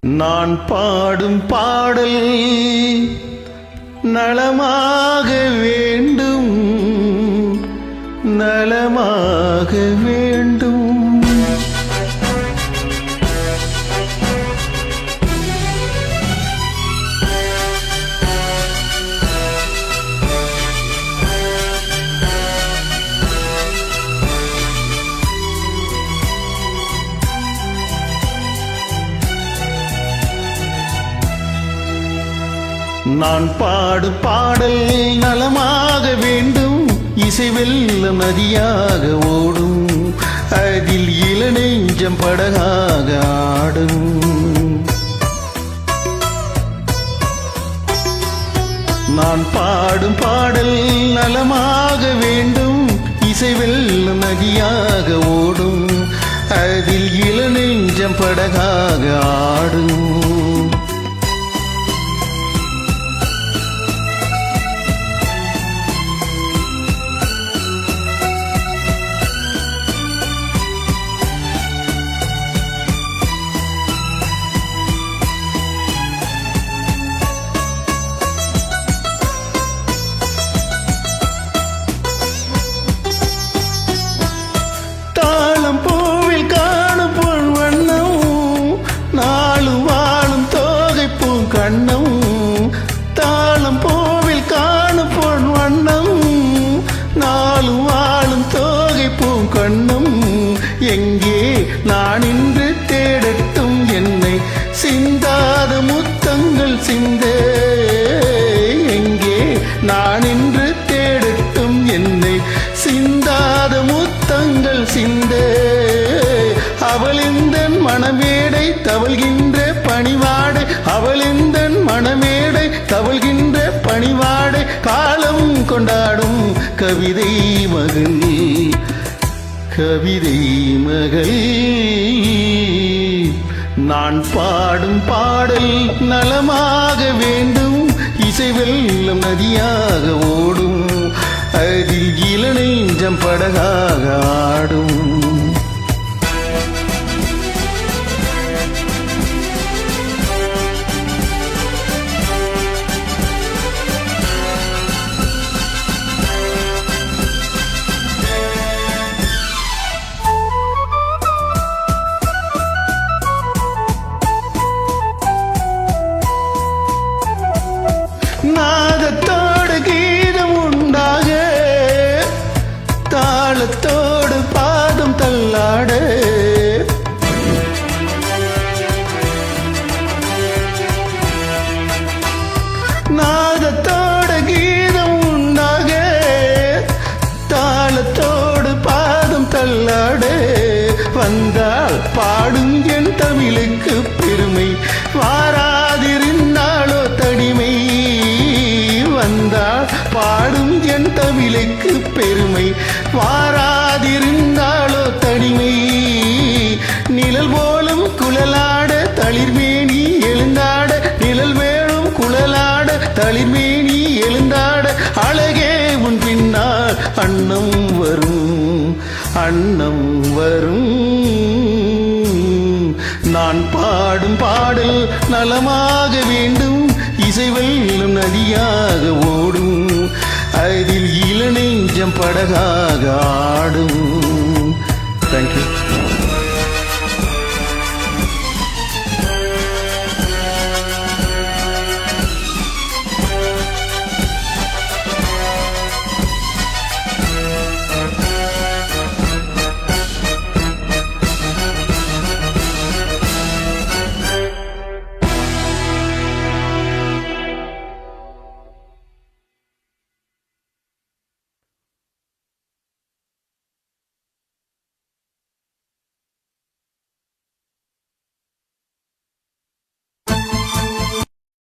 நான் பாடும் பாடல் நலமாக வேண்டும், நலமாக வேண்டும். நான் பாடும் பாடல் நலமாக வேண்டும், இசை வெல்ல நதியாக ஓடும், அதில் இளநெஞ்சம் படகாக ஆடும். நான் பாடும் பாடல் நலமாக வேண்டும், இசை வெல்ல நதியாக ஓடும், அதில் இளநெஞ்சம் படகாக ஆடும். தாளம் பூவில் காணும் பொன் வண்ணம், நாளும் வாழும் தோகை பூங்கண்ணம். எங்கே நான் இன்று தேடட்டும் என்னை சிந்தாத முத்தங்கள் சிந்த, எங்கே நான் இன்று தேடட்டும் என்னை சிந்தாத முத்தங்கள் சிந்த. அவளிந்தன் மணமேடை தவழ்கின்ற பணிவாடை, அவளிந்தன் மணமேடை தவழ்கின்ற பணிவாடை, காலம் கொண்டாடும் கவிதை மகள், கவிதை மகள். நான் பாடும் பாடல் நலமாக வேண்டும், இசை வெல்லும் நதியாக ஓடும், அதில் இளநெஞ்சம் படகாக ஆடும். நாதத்தோடு கீதம் உண்டாக, தாளத்தோடு பாதம் தள்ளாட, நாதத்தோடு கீதம் உண்டாக, தாளத்தோடு பாதம் தள்ளாட. வந்தால் பாடும் என் தமிழுக்கு பெருமை, வாராதிருந்தாளோ தடிமை. வந்தால் பாடும் என் தமிழுக்கு பெருமை, வாராதிருந்தாளோ தடிமை. நிழல் போலும் குழலாட தளிர்மேனி எழுந்தாட, நிழல் வேணும் குழலாட தளிர்மேனி எழுந்தாட. அழகே உன் பின்னால் அன்னம் வரும், அன்னம் வரும். நான் பாடும் பாடல் நலமாக வேண்டும், இசை வெல்லும் நதியாக ஓடும், அதில் இளநெஞ்சம் படகாக ஆடும். தேங்க்யூ.